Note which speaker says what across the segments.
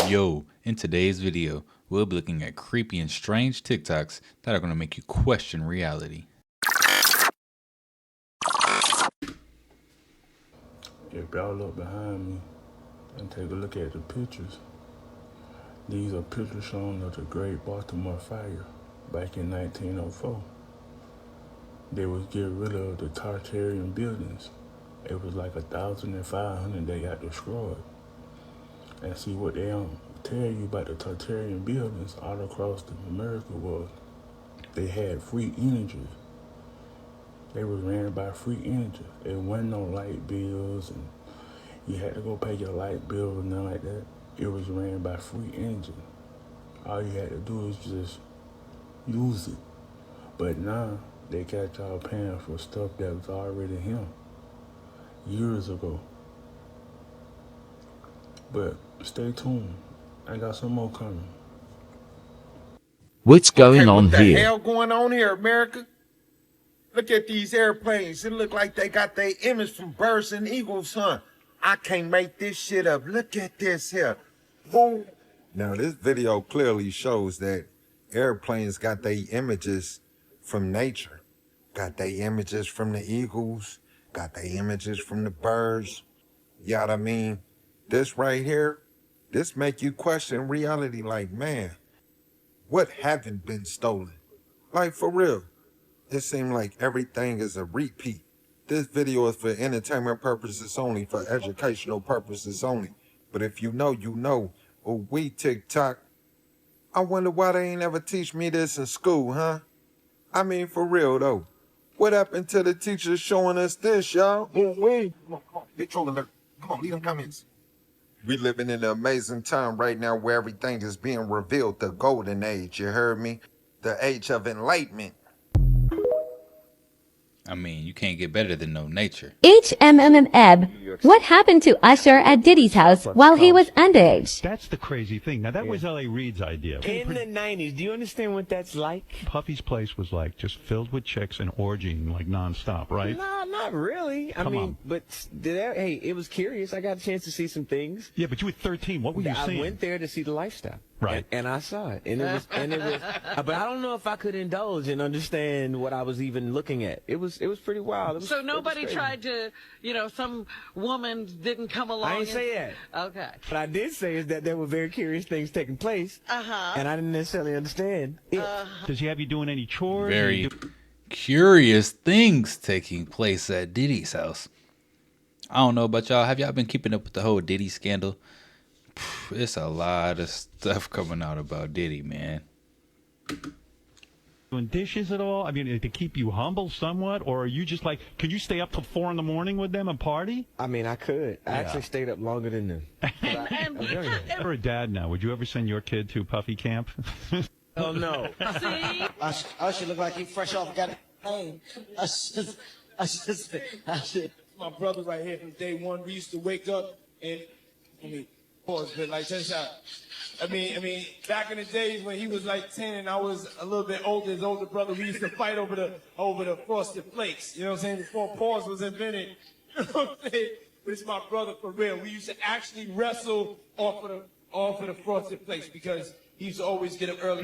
Speaker 1: Yo, in today's video, we'll be looking at creepy and strange TikToks that are going to make you question reality.
Speaker 2: If y'all look behind me and take a look at the pictures, these are pictures shown of the Great Baltimore Fire back in 1904. They was getting rid of the Tartarian buildings. It was like 1,500 they got destroyed. And see what they don't tell you about the Tartarian buildings all across America was they had free energy. They was ran by free energy. It wasn't no light bills and you had to go pay your light bill and nothing like that. It was ran by free energy. All you had to do is just use it. But now they got y'all paying for stuff that was already here years ago. But stay tuned. I got some more coming.
Speaker 3: What's going on
Speaker 4: here? What the
Speaker 3: here?
Speaker 4: hell going on here, America? Look at these airplanes. It look like they got their image from birds and eagles, huh? I can't make this shit up. Look at this here. Boom.
Speaker 5: Now, this video clearly shows that airplanes got their images from nature. Got their images from the eagles. Got their images from the birds. You know what I mean? This right here, this make you question reality like, man, what haven't been stolen? Like, for real. It seems like everything is a repeat. This video is for entertainment purposes only, for educational purposes only. But if you know, you know. Oh, we TikTok. I wonder why they ain't ever teach me this in school, huh? I mean, for real, though. What happened to the teachers showing us this, y'all?
Speaker 4: Oh, wait. Come on. They trolling her. Come on, leave them comments.
Speaker 5: We living in an amazing time right now where everything is being revealed. The golden age, you heard me? The age of enlightenment.
Speaker 1: I mean, you can't get better than no nature.
Speaker 6: HMMMEB. What happened to Usher at Diddy's house while he was underage?
Speaker 7: That's the crazy thing. Now, that was L.A. Reid's idea.
Speaker 8: In the 90s, do you understand what that's like?
Speaker 7: Puffy's place was like just filled with chicks and orgying like nonstop, right?
Speaker 8: No, not really. I mean, but hey, it was curious. I got a chance to see some things.
Speaker 7: Yeah, but you were 13. What were you seeing?
Speaker 8: I went there to see the lifestyle.
Speaker 7: Right.
Speaker 8: And I saw it. And it was, but I don't know if I could indulge and understand what I was even looking at. It was pretty wild.
Speaker 9: So nobody tried to, some woman didn't come along.
Speaker 8: I didn't say that.
Speaker 9: Okay.
Speaker 8: What I did say is that there were very curious things taking place. And I didn't necessarily understand it.
Speaker 7: Does he have you doing any chores?
Speaker 1: Very curious things taking place at Diddy's house. I don't know about y'all. Have y'all been keeping up with the whole Diddy scandal? It's a lot of stuff coming out about Diddy, man.
Speaker 7: Doing dishes at all? I mean, to keep you humble somewhat? Or are you just like, can you stay up till 4 in the morning with them and party?
Speaker 8: I mean, I could. I actually stayed up longer than them.
Speaker 7: You're a dad now. Would you ever send your kid to Puffy camp?
Speaker 8: Oh, no.
Speaker 9: See?
Speaker 10: Usher look like he fresh off got a pain. My brother right here from day one, we used to wake up and, pause, but like, check this out. I mean, back in the days when he was like 10 and I was a little bit older, his older brother, we used to fight over the frosted flakes. You know what I'm saying? Before pause was invented. You know what I'm saying? But it's my brother for real. We used to actually wrestle off of the frosted flakes because he used to always get up early.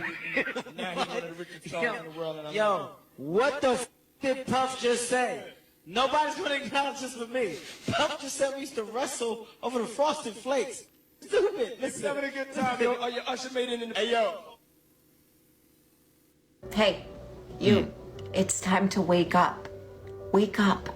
Speaker 10: Now he's one of the richest stars in the world. And what the did Puff just say? Nobody's gonna acknowledge this for me. Puff just said we used to wrestle over the frosted flakes. Stupid. Listen, having a good time, yo. Are your Usher made it in the... Hey, yo.
Speaker 11: Hey, you. It's time to wake up. Wake up.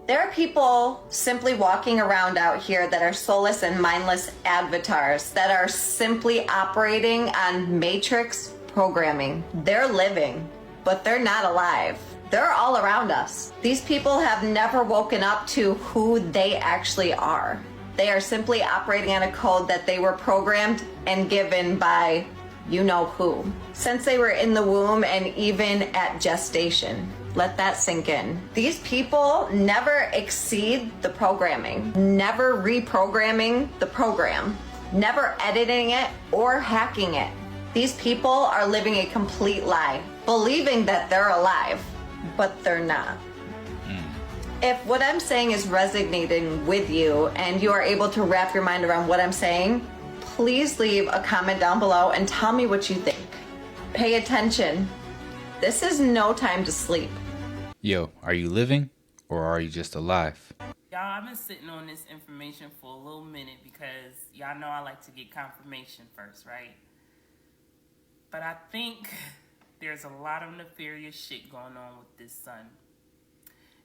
Speaker 11: There are people simply walking around out here that are soulless and mindless avatars that are simply operating on matrix programming. They're living, but they're not alive. They're all around us. These people have never woken up to who they actually are. They are simply operating on a code that they were programmed and given by you know who. Since they were in the womb and even at gestation. Let that sink in. These people never exceed the programming, never reprogramming the program, never editing it or hacking it. These people are living a complete lie, believing that they're alive, but they're not. If what I'm saying is resonating with you and you are able to wrap your mind around what I'm saying, please leave a comment down below and tell me what you think. Pay attention. This is no time to sleep.
Speaker 1: Yo, are you living or are you just alive?
Speaker 3: Y'all, I've been sitting on this information for a little minute because y'all know I like to get confirmation first, right? But I think there's a lot of nefarious shit going on with this sun.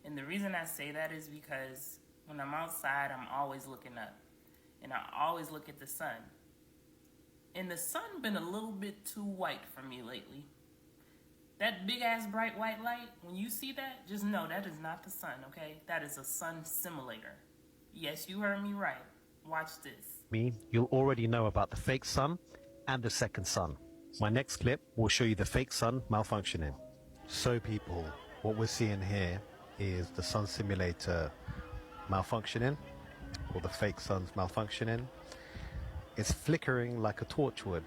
Speaker 3: And the reason I say that is because when I'm outside, I'm always looking up. And I always look at the sun. And the sun been a little bit too white for me lately. That big ass bright white light, when you see that, just know that is not the sun, okay? That is a sun simulator. Yes, you heard me right. Watch this.
Speaker 12: You'll already know about the fake sun and the second sun. My next clip will show you the fake sun malfunctioning. So people, what we're seeing here is the sun simulator malfunctioning, or the fake sun's malfunctioning. It's flickering like a torch would,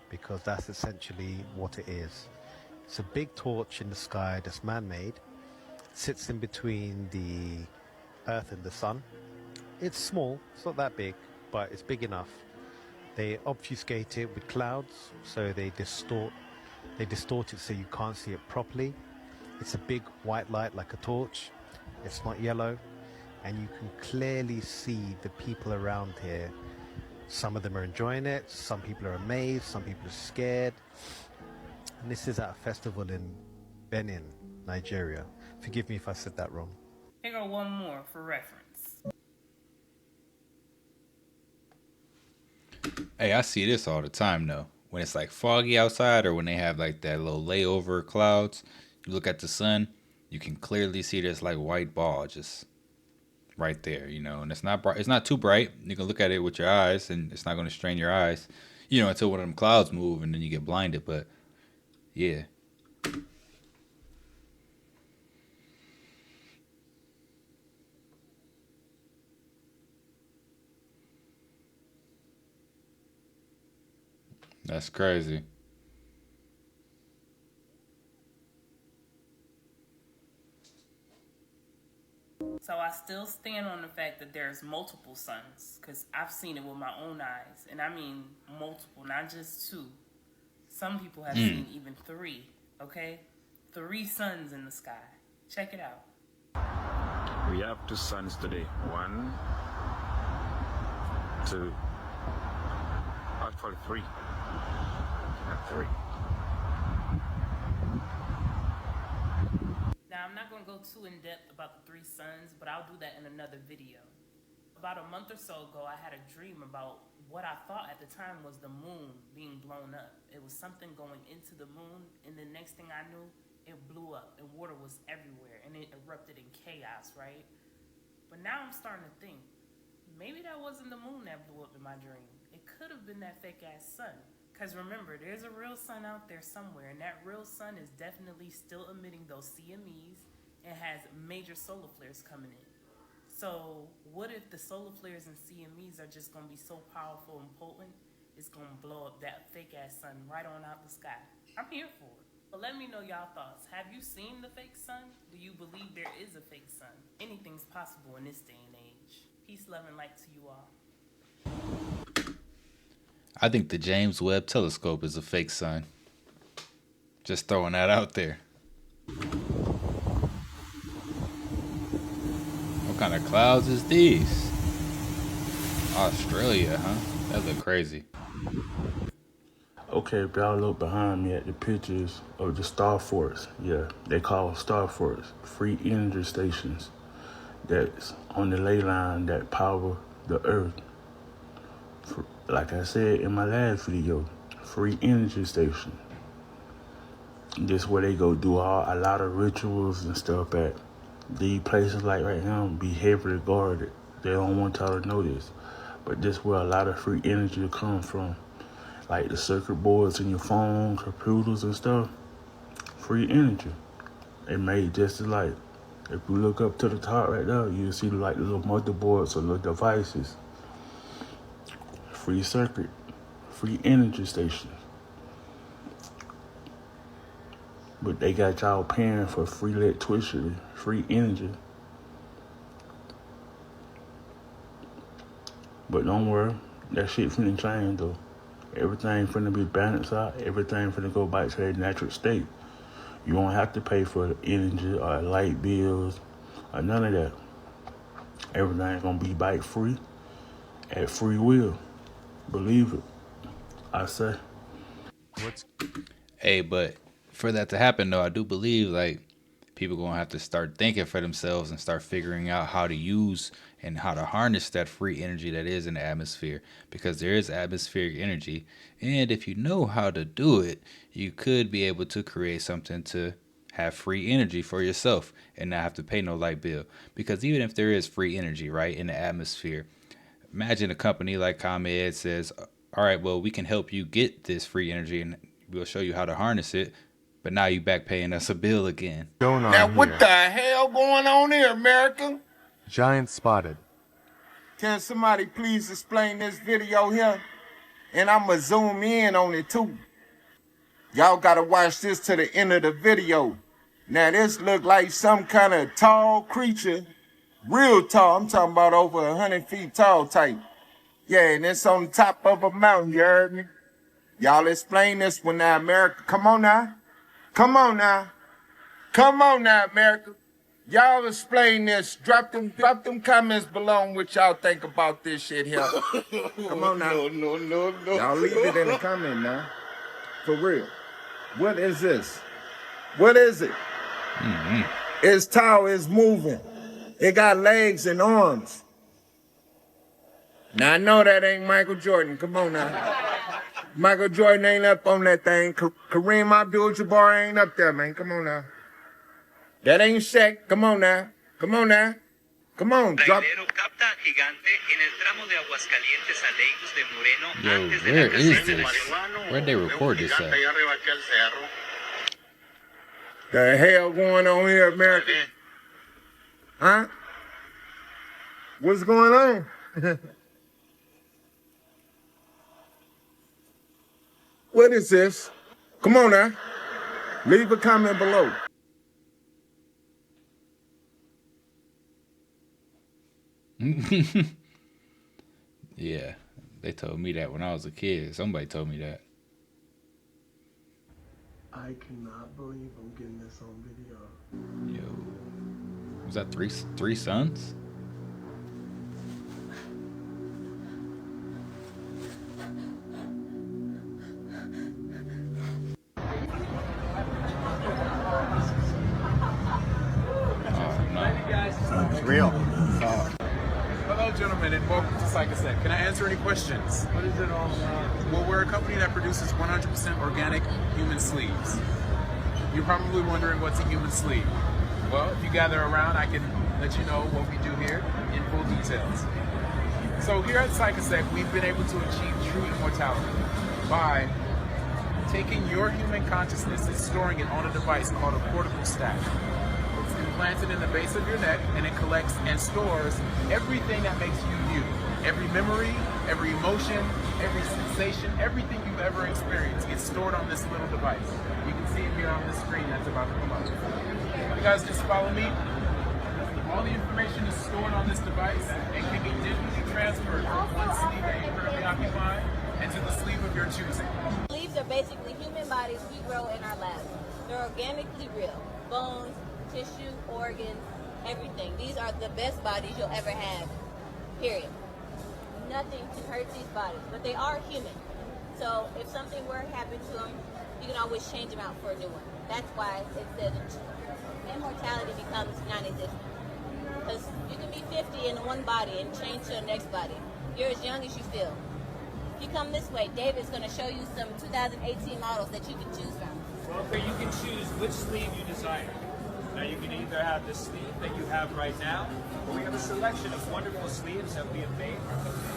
Speaker 12: because that's essentially what it is. It's a big torch in the sky that's man-made, sits in between the earth and the sun. It's small, it's not that big, but it's big enough. They obfuscate it with clouds, so they distort it so you can't see it properly. It's a big white light like a torch. It's not yellow, and you can clearly see the people around here. Some of them are enjoying it, some people are amazed, some people are scared. And this is at a festival in Benin, Nigeria. Forgive me if I said that wrong.
Speaker 3: Here go one more for reference.
Speaker 1: Hey, I see this all the time though. When it's like foggy outside or when they have like that little layover clouds, you look at the sun, you can clearly see this like white ball just right there, you know, and it's not bright, it's not too bright. You can look at it with your eyes and it's not going to strain your eyes, you know, until one of them clouds move and then you get blinded, but yeah. That's crazy.
Speaker 3: So I still stand on the fact that there's multiple suns, because I've seen it with my own eyes. And I mean multiple, not just two. Some people have seen even 3, okay? 3 suns in the sky. Check it out.
Speaker 13: We have 2 suns today. 1, 2, actually 3. 3.
Speaker 3: Now, I'm not going to go too in depth about the 3 suns, but I'll do that in another video. About a month or so ago, I had a dream about what I thought at the time was the moon being blown up. It was something going into the moon, and the next thing I knew, it blew up, and water was everywhere, and it erupted in chaos, right? But now I'm starting to think, maybe that wasn't the moon that blew up in my dream. It could have been that fake-ass sun. Because remember, there's a real sun out there somewhere, and that real sun is definitely still emitting those CMEs and has major solar flares coming in. So what if the solar flares and CMEs are just going to be so powerful and potent, it's going to blow up that fake-ass sun right on out the sky? I'm here for it. But let me know y'all thoughts. Have you seen the fake sun? Do you believe there is a fake sun? Anything's possible in this day and age. Peace, love, and light to you all.
Speaker 1: I think the James Webb Telescope is a fake sun. Just throwing that out there. What kind of clouds is these? Australia, huh? That look crazy.
Speaker 2: Okay, if y'all look behind me at the pictures of the Starforts, yeah, they call Starforts free energy stations that's on the ley line that power the earth. Like I said in my last video, free energy station. This where they go do a lot of rituals and stuff at. These places like right now be heavily guarded. They don't want y'all to know this. But this where a lot of free energy comes from. Like the circuit boards in your phone, computers and stuff. Free energy. They made just like, if you look up to the top right there, you'll see like the little motherboards or little devices. Free circuit, free energy station. But they got y'all paying for free electricity, free energy. But don't worry, That shit finna change though. Everything finna be balanced out. Everything finna go back to their natural state. You won't have to pay for energy or light bills or none of that. Everything gonna be bike free at free will. Believe it. I say.
Speaker 1: Hey, but for that to happen though, I do believe like people gonna have to start thinking for themselves and start figuring out how to use and how to harness that free energy that is in the atmosphere, because there is atmospheric energy, and if you know how to do it, you could be able to create something to have free energy for yourself and not have to pay no light bill. Because even if there is free energy right in the atmosphere, imagine a company like ComEd says, all right, well, we can help you get this free energy and we'll show you how to harness it, but now you back paying us a bill again.
Speaker 4: Now what the hell going on here, America?
Speaker 14: Giant spotted.
Speaker 4: Can somebody please explain this video here? And I'ma zoom in on it too. Y'all gotta watch this to the end of the video. Now this look like some kind of tall creature. Real tall, I'm talking about over 100 feet tall type. Yeah, and it's on top of a mountain, you heard me? Y'all explain this when now, America. Come on now. Come on now. Come on now, America. Y'all explain this. Drop them comments below on what y'all think about this shit here. Come on now. No. Y'all leave it in the comment now. For real. What is this? What is it? It's tall, it's moving. It got legs and arms. Now I know that ain't Michael Jordan. Come on now. Michael Jordan ain't up on that thing. Kareem Abdul-Jabbar ain't up there, man. Come on now. That ain't Shaq. Come on now. Come on now. Come on. Drop.
Speaker 1: Yo, where is this? Where'd they record this at?
Speaker 4: The hell going on here, America? Huh? What's going on? What is this? Come on now. Leave a comment below.
Speaker 1: Yeah, they told me that when I was a kid. Somebody told me that.
Speaker 15: I cannot believe I'm getting this on video.
Speaker 1: Yo, was that three sons?
Speaker 14: It's real.
Speaker 16: Hello, gentlemen, and welcome to Psychosec. Can I answer any questions? What is it all about? Well, we're a company that produces 100% organic human sleeves. You're probably wondering what's a human sleeve. Well, if you gather around, I can let you know what we do here in full details. So here at Psychosec, we've been able to achieve true immortality by taking your human consciousness and storing it on a device called a cortical stack. It's implanted in the base of your neck, and it collects and stores everything that makes you you. Every memory, every emotion, every sensation, everything you've ever experienced gets stored on this little device. You can see it here on this screen that's about to come up. You guys just follow me. All the information is stored on this device and can be digitally transferred from one sleeve that you currently occupy and to the sleeve of your choosing.
Speaker 17: Sleeves are basically human bodies we grow in our labs. They're organically real. Bones, tissue, organs, everything. These are the best bodies you'll ever have, period. Nothing can hurt these bodies, but they are human. So if something were to happen to them, you can always change them out for a new one. That's why it says immortality becomes non-existent. Because you can be 50 in one body and change to the next body. You're as young as you feel. If you come this way, David's going to show you some 2018 models that you can choose from.
Speaker 18: Well, okay, you can choose which sleeve you desire. Now you can either have the sleeve that you have right now, or we have a selection of wonderful sleeves that we have made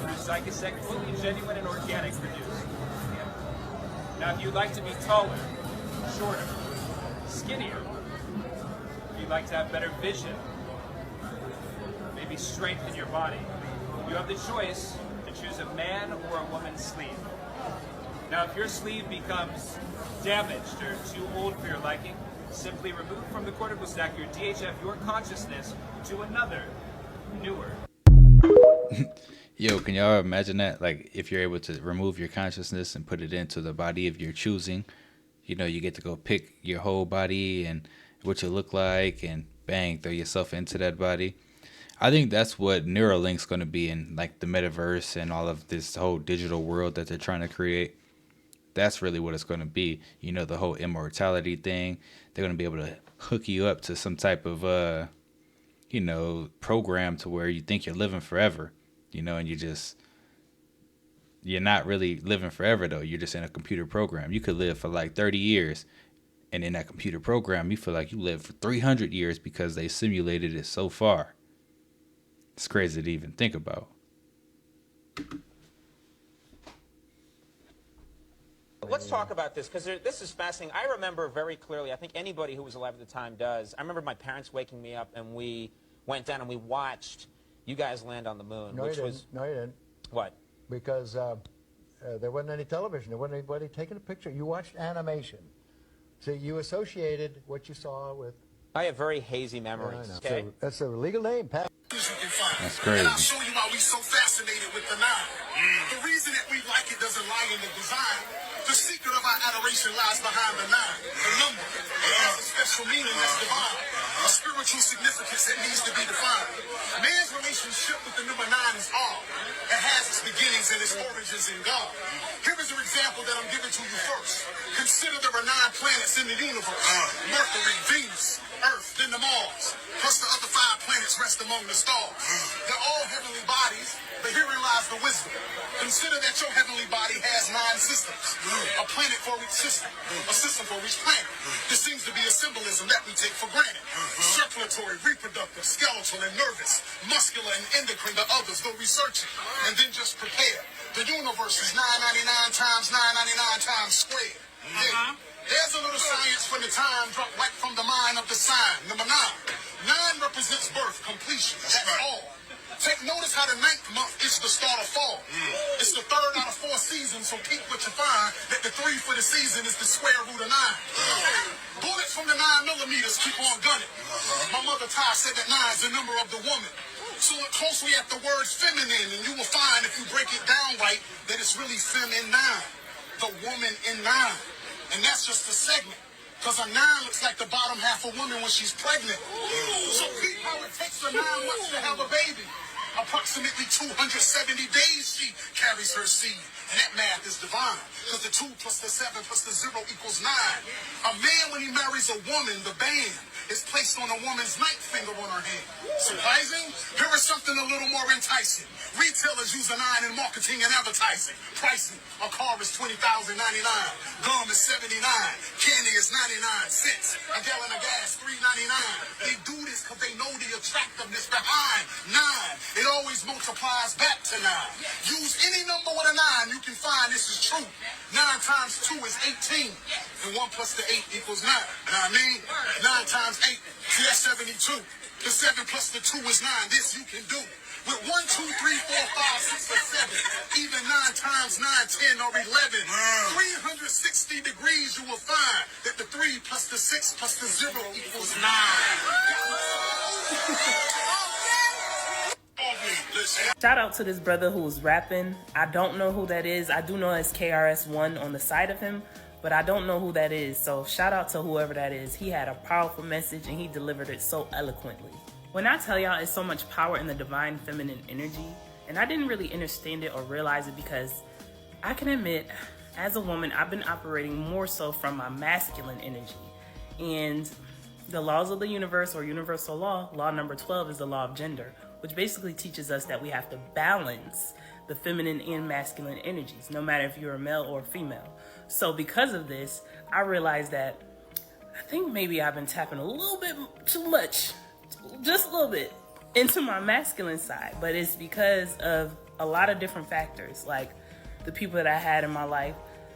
Speaker 18: through Psychosec, fully genuine and organic produced. Now if you'd like to be taller, shorter, skinnier, if you'd like to have better vision, maybe strength in your body, you have the choice to choose a man or a woman's sleeve. Now if your sleeve becomes damaged or too old for your liking, simply remove from the cortical stack your DHF, your consciousness, to another, newer.
Speaker 1: Yo, can y'all imagine that? Like, if you're able to remove your consciousness and put it into the body of your choosing, you know, you get to go pick your whole body and what you look like, and bang, throw yourself into that body. I think that's what Neuralink's going to be in, like the metaverse and all of this whole digital world that they're trying to create. That's really what it's going to be. You know, the whole immortality thing. They're going to be able to hook you up to some type of, you know, program to where you think you're living forever, you know, and you're not really living forever though. You're just in a computer program. You could live for like 30 years, and in that computer program, you feel like you lived for 300 years because they simulated it so far. It's crazy to even think about.
Speaker 14: Let's talk about this, because this is fascinating. I remember very clearly, I think anybody who was alive at the time does, I remember my parents waking me up and we went down and we watched you guys land on the moon,
Speaker 19: No,
Speaker 14: which
Speaker 19: you
Speaker 14: was...
Speaker 19: didn't. No, you didn't.
Speaker 14: What?
Speaker 19: Because there wasn't any television. There wasn't anybody taking a picture. You watched animation. So you associated what you saw with...
Speaker 14: I have very hazy memories.
Speaker 19: Yeah,
Speaker 14: Okay?
Speaker 19: so that's a legal name, Pat.
Speaker 1: That's crazy.
Speaker 20: And I'll show you why we're so fascinated with the nine. The reason that we like it doesn't lie in the design. The secret of our adoration lies behind the nine, the number. It has a special meaning that's divine, a spiritual significance that needs to be defined. Man's relationship with the number nine is all. It has its beginnings and its origins in God. Here is an example that I'm giving to you first. Consider there are 9 planets in the universe. Mercury, Venus, Earth, then the Mars. Plus the other 5 planets rest among the stars. They're all heavenly bodies, but herein lies the wisdom. Consider that your heavenly body has 9 systems. A planet for each system, a system for each planet. This seems to be a symbolism that we take for granted. Circulatory, reproductive, skeletal, and nervous, muscular, and endocrine to others. Go research it, and then just prepare. The universe is 999 times 999 times squared. Yeah. There's a little science from the time dropped right from the mind of the sign. Number 9. 9 represents birth, completion. That's all. Take notice how the 9th month is the start of fall. It's the 3rd out of 4 seasons, so keep what you find, that the 3 for the season is the square root of 9. Bullets from the 9mm keep on gunning. My mother Ty said that 9 is the number of the woman. So look closely at the word feminine, and you will find, if you break it down right, that it's really feminine. The woman in 9. And that's just a segment. Because a 9 looks like the bottom half of a woman when she's pregnant. So peep how it takes her 9 months to have a baby. Approximately 270 days she carries her seed. And that math is divine. Because the 2 plus the 7 plus the 0 equals 9. A man, when he marries a woman, the band is placed on a woman's 9th finger on her hand. Surprising? Here is something a little more enticing. Retailers use a 9 in marketing and advertising. Pricing. A car is $20,099. Gum is $79. Candy is 99 cents. A gallon of gas, $3.99. They do this because they know the attractiveness behind 9. It always multiplies back to 9. Use any number with a 9, you can find this is true. 9 times 2 is 18. And 1 plus the 8 equals 9. Know what I mean? 9 times 8, see that's 72. The 7 plus the 2 is 9. This you can do. With 1, 2, 3, 4, 5, 6, or 7, even 9 times 9, 10, or 11, 360 degrees, you will find that the 3 plus the 6 plus the 0 equals 9.
Speaker 3: Shout out to this brother who was rapping. I don't know who that is. I do know it's KRS-One on the side of him, but I don't know who that is. So shout out to whoever that is. He had a powerful message and he delivered it so eloquently. When I tell y'all it's so much power in the divine feminine energy, and I didn't really understand it or realize it because I can admit, as a woman, I've been operating more so from my masculine energy. And the laws of the universe, or universal law, law number 12, is the law of gender, which basically teaches us that we have to balance the feminine and masculine energies, no matter if you're a male or a female. So because of this, I realized that I think maybe I've been tapping a little bit too much, just a little bit, into my masculine side. But it's because of a lot of different factors, like the people that I had in my life,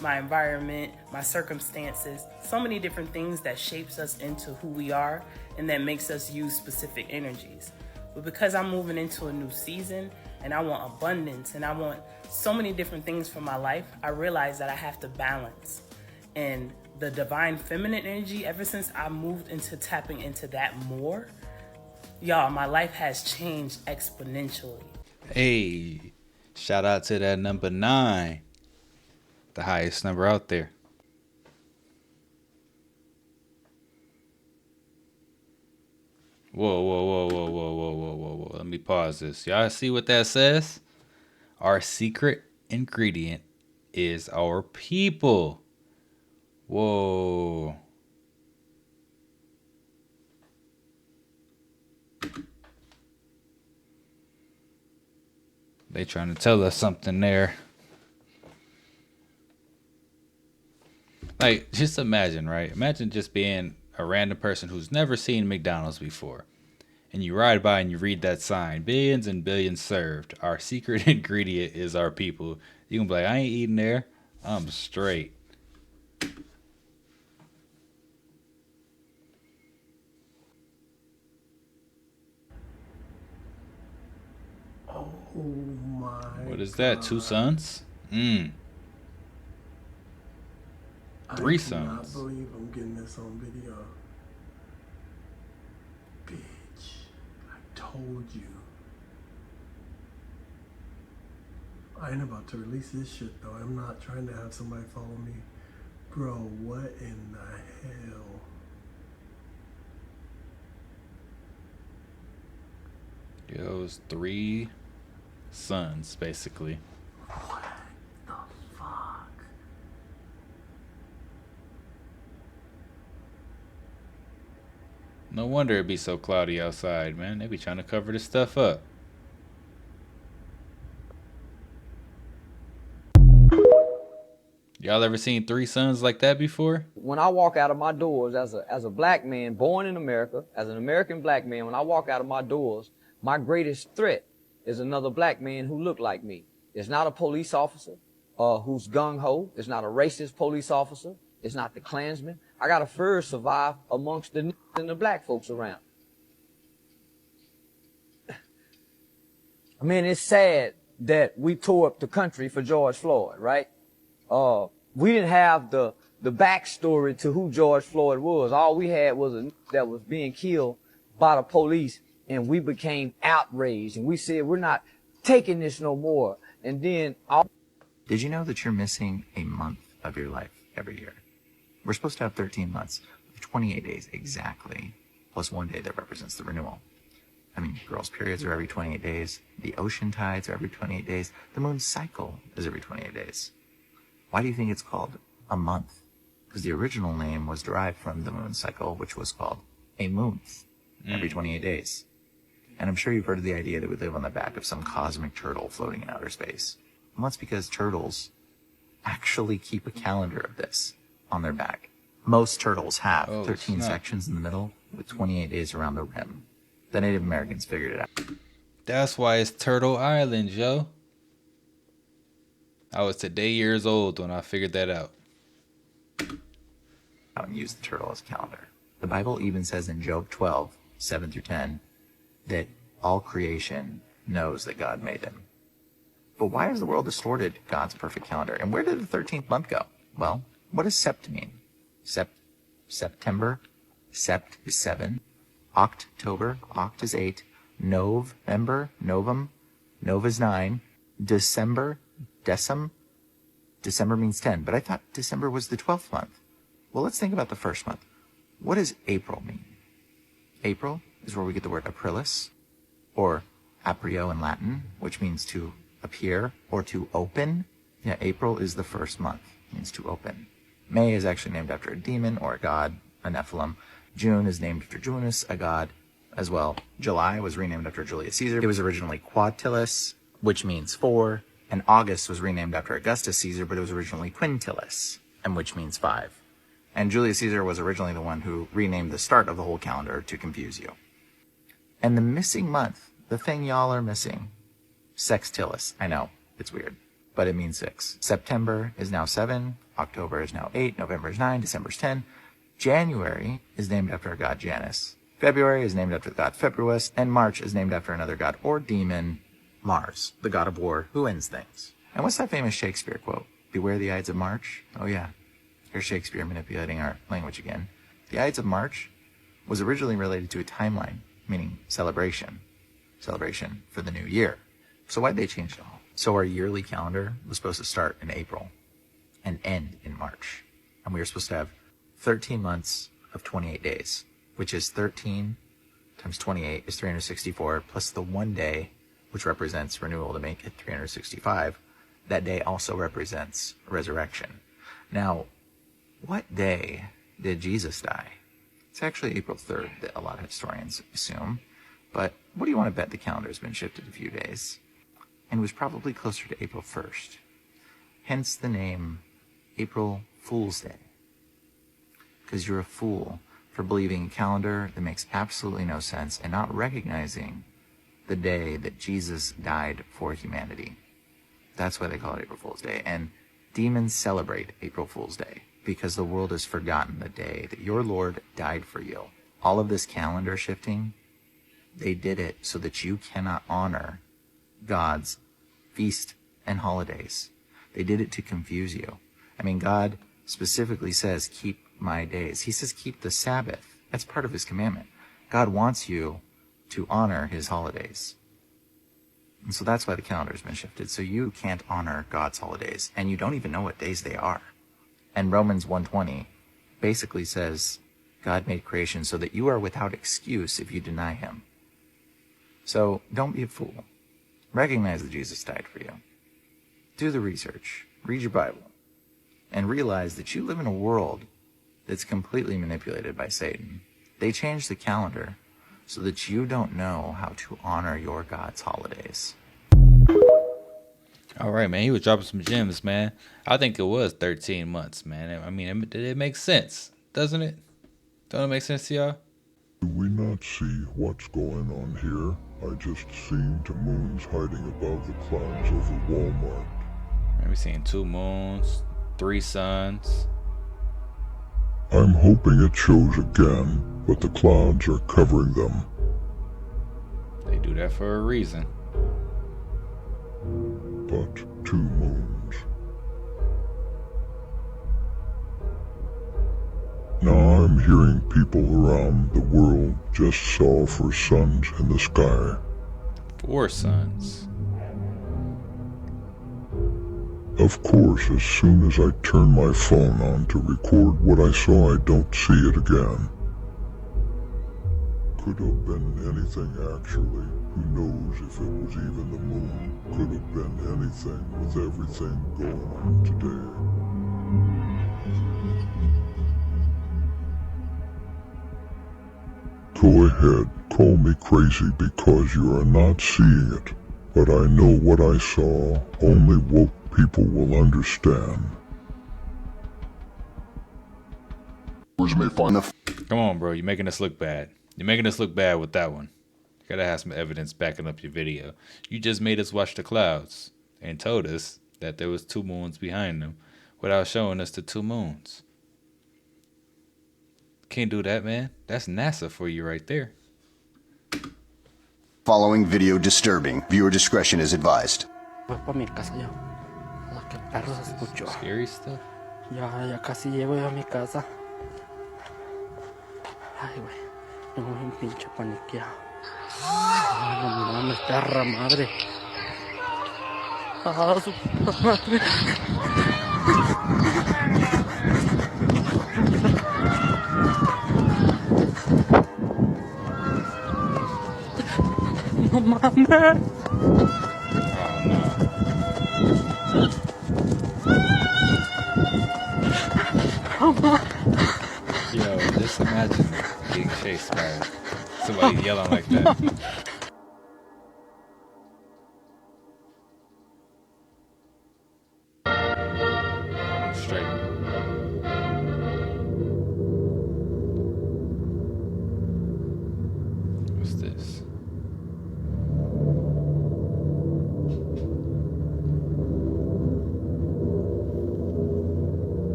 Speaker 3: my environment, my circumstances, so many different things that shapes us into who we are and that makes us use specific energies. But because I'm moving into a new season and I want abundance and I want so many different things for my life, I realize that I have to balance. And the divine feminine energy, ever since I moved into tapping into that more, y'all, my life has changed exponentially.
Speaker 1: Hey, Shout out to that number 9. The highest number out there. Whoa, whoa, whoa, whoa, whoa, whoa, whoa, whoa, whoa. Let me pause this. Y'all see what that says? Our secret ingredient is our people. Whoa. They trying to tell us something there. Like, just imagine, right? Imagine just being a random person who's never seen McDonald's before. And you ride by and you read that sign, billions and billions served. Our secret ingredient is our people. You can be like, I ain't eating there. I'm straight.
Speaker 15: Oh my.
Speaker 1: What is that? 2 sons? 3
Speaker 15: I
Speaker 1: sons.
Speaker 15: cannot believe I'm getting this on video. Bitch, I told you. I ain't about to release this shit though. I'm not trying to have somebody follow me. Bro, what in the hell?
Speaker 1: Yo, it was 3 sons, basically.
Speaker 15: What the fuck?
Speaker 1: No wonder it be so cloudy outside, man. They be trying to cover this stuff up. Y'all ever seen 3 sons like that before?
Speaker 21: When I walk out of my doors as a black man born in America, as an American black man, when I walk out of my doors, my greatest threat is another black man who look like me. It's not a police officer who's gung-ho. It's not a racist police officer. It's not the Klansman. I got to first survive amongst the and the black folks around. I mean, it's sad that we tore up the country for George Floyd, right? We didn't have the backstory to who George Floyd was. All we had was a that was being killed by the police, and we became outraged, and we said, we're not taking this no more. And then
Speaker 22: Did you know that you're missing a month of your life every year? We're supposed to have 13 months, 28 days exactly, plus 1 day that represents the renewal. I mean, girls' periods are every 28 days. The ocean tides are every 28 days. The moon's cycle is every 28 days. Why do you think it's called a month? Because the original name was derived from the moon cycle, which was called a moonth every 28 days. And I'm sure you've heard of the idea that we live on the back of some cosmic turtle floating in outer space. Well, that's because turtles actually keep a calendar of this on their back. Most turtles have 13 sections in the middle with 28 days around the rim. The Native Americans figured it out.
Speaker 1: That's why it's Turtle Island, yo. I was today years old when I figured that out.
Speaker 22: And use the turtle as a calendar. The Bible even says in Job 12, 7 through 10, that all creation knows that God made him. But why has the world distorted God's perfect calendar? And where did the 13th month go? Well, what does sept mean? September. Sept is 7. October. Oct is 8. November. Novum. Nov is 9. December. Decem. December means 10. But I thought December was the 12th month. Well, let's think about the first month. What does April mean? April is where we get the word aprilis, or aprio in Latin, which means to appear or to open. Yeah, April is the first month. It means to open. May is actually named after a demon or a god, a Nephilim. June is named after Junus, a god, as well. July was renamed after Julius Caesar. It was originally Quintilis, which means 4. And August was renamed after Augustus Caesar, but it was originally Quintilis, and which means 5. And Julius Caesar was originally the one who renamed the start of the whole calendar to confuse you. And the missing month, the thing y'all are missing, Sextilis. I know, it's weird, but it means 6. September is now 7, October is now 8, November is 9, December is 10. January is named after a god Janus. February is named after the god Februus, and March is named after another god or demon, Mars, the god of war who ends things. And what's that famous Shakespeare quote? Beware the Ides of March? Oh yeah, here's Shakespeare manipulating our language again. The Ides of March was originally related to a timeline, meaning celebration. Celebration for the new year. So why'd they change it all? So our yearly calendar was supposed to start in April and end in March. And we were supposed to have 13 months of 28 days, which is 13 times 28 is 364, plus the one day, which represents renewal to make it 365. That day also represents resurrection. Now, what day did Jesus die? It's actually April 3rd that a lot of historians assume. But what do you want to bet the calendar's been shifted a few days? And it was probably closer to April 1st. Hence the name April Fool's Day. Because you're a fool for believing a calendar that makes absolutely no sense and not recognizing the day that Jesus died for humanity. That's why they call it April Fool's Day. And demons celebrate April Fool's Day because the world has forgotten the day that your Lord died for you. All of this calendar shifting, they did it so that you cannot honor God's feast and holidays. They did it to confuse you. I mean, God specifically says, keep my days. He says, keep the Sabbath. That's part of his commandment. God wants you to honor his holidays. And so that's why the calendar's been shifted. So you can't honor God's holidays, and you don't even know what days they are. And Romans 1:20 basically says, God made creation so that you are without excuse if you deny him. So don't be a fool. Recognize that Jesus died for you. Do the research. Read your Bible. And realize that you live in a world that's completely manipulated by Satan. They changed the calendar so that you don't know how to honor your God's holidays.
Speaker 1: All right, man. He was dropping some gems, man. I think it was 13 months, man. I mean, it makes sense, doesn't it? Don't it make sense to y'all?
Speaker 5: Do we not see what's going on here? I just seen two moons hiding above the clouds over Walmart.
Speaker 1: Maybe seeing 2 moons, 3 suns.
Speaker 5: I'm hoping it shows again, but the clouds are covering them.
Speaker 1: They do that for a reason.
Speaker 5: But 2 moons. Now I'm hearing people around the world just saw 4 suns in the sky.
Speaker 1: 4 suns.
Speaker 5: Of course, as soon as I turn my phone on to record what I saw, I don't see it again. Could have been anything, actually. Who knows if it was even the moon? Could have been anything with everything going on today. Go ahead, call me crazy because you are not seeing it. But I know what I saw. Only woke people will understand.
Speaker 1: Come on, bro. You're making us look bad. You're making us look bad with that one. You gotta have some evidence backing up your video. You just made us watch the clouds and told us that there was 2 moons behind them without showing us the 2 moons. Can't do that, man. That's NASA for you right there.
Speaker 6: Following video disturbing. Viewer discretion is advised.
Speaker 1: Scary stuff.
Speaker 23: Ya casi llego yo a mi casa. Ay, güey. Tengo un pinche paniqueado. Ay, no mames, perra madre. Ah, su puta madre. No mames.
Speaker 1: Yo, just imagine getting chased by somebody yelling like that. Straight. What's this?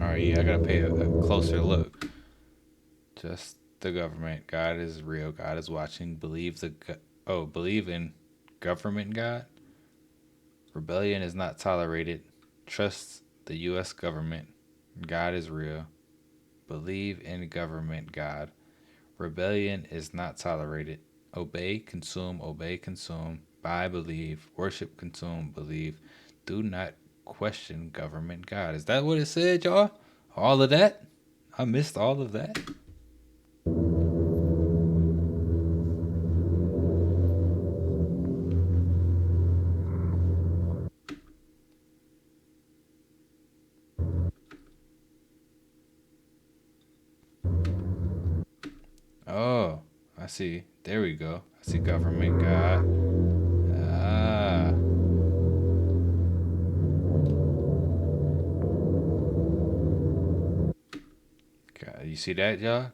Speaker 1: Alright, yeah, I gotta pay a closer look. Just the government. God is real. God is watching. Believe in government God. Rebellion is not tolerated. Trust the U.S. government. God is real. Believe in government God. Rebellion is not tolerated. Obey, consume, buy, believe, worship, consume, believe. Do not question government God. Is that what it said, y'all? All of that? I missed all of that. Oh, I see. There we go. I see government God. Ah. God, you see that, y'all?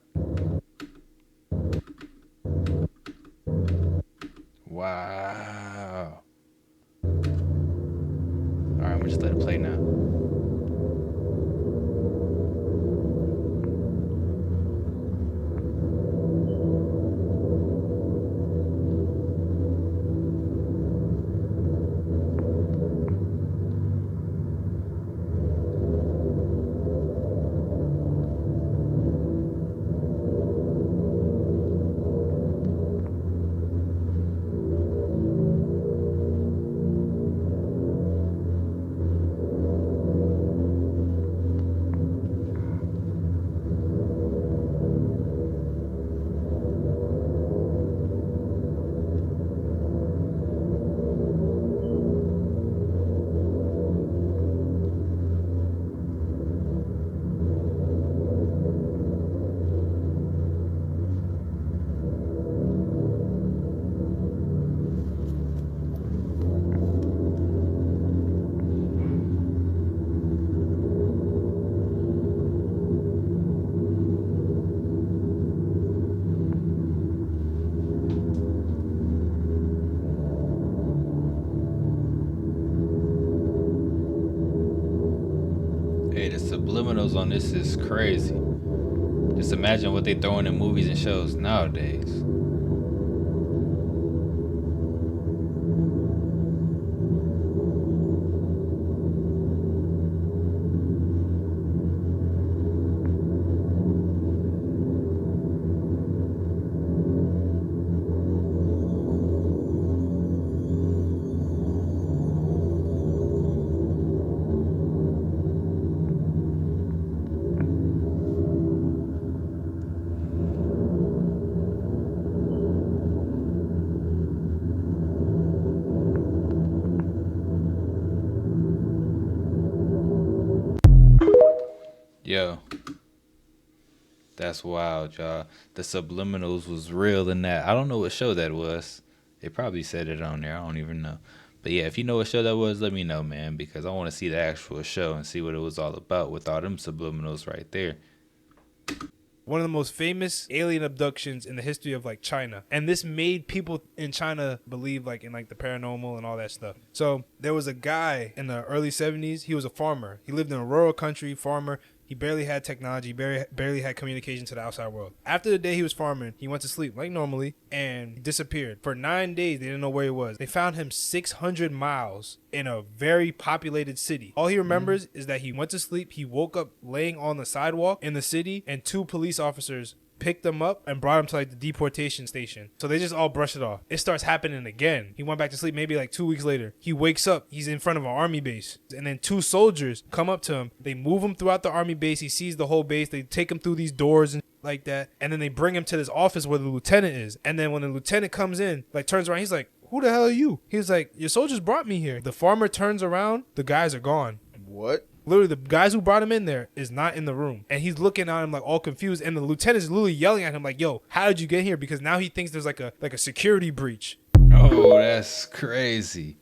Speaker 1: Wow. Alright, I'm gonna just let it play now. Hey, the subliminals on this is crazy. Just imagine what they throwing in movies and shows nowadays. Yo, that's wild, y'all. The subliminals was real in that. I don't know what show that was. They probably said it on there. I don't even know. But yeah, if you know what show that was, let me know, man, because I want to see the actual show and see what it was all about with all them subliminals right there.
Speaker 7: One of the most famous alien abductions in the history of like China. And this made people in China believe like in like the paranormal and all that stuff. So there was a guy in the early 70s. He was a farmer. He lived in a rural country, farmer. He barely had technology, barely had communication to the outside world. After the day he was farming, he went to sleep like normally and disappeared. For 9 days, they didn't know where he was. They found him 600 miles in a very populated city. All he remembers is that he went to sleep. He woke up laying on the sidewalk in the city, and 2 police officers picked him up and brought him to like the deportation station. So they just all brush it off. It starts happening again. He went back to sleep maybe like 2 weeks later. He wakes up. He's in front of an army base. And then 2 soldiers come up to him. They move him throughout the army base. He sees the whole base. They take him through these doors and like that. And then they bring him to this office where the lieutenant is. And then when the lieutenant comes in, like turns around, he's like, "Who the hell are you?" He's like, "Your soldiers brought me here." The farmer turns around. The guys are gone.
Speaker 8: What?
Speaker 7: Literally, the guys who brought him in there is not in the room. And he's looking at him like all confused. And the lieutenant is literally yelling at him like, "Yo, how did you get here?" Because now he thinks there's like a security breach.
Speaker 1: Oh, that's crazy.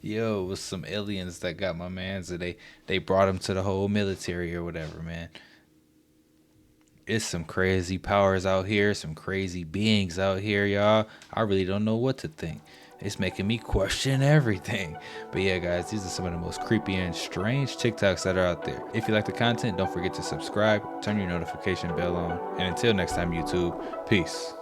Speaker 1: Yo, it was some aliens that got my mans, and they brought him to the whole military or whatever, man. It's some crazy powers out here, some crazy beings out here, y'all. I really don't know what to think. It's making me question everything. But yeah, guys, these are some of the most creepy and strange TikToks that are out there. If you like the content, don't forget to subscribe, turn your notification bell on. And until next time, YouTube, peace.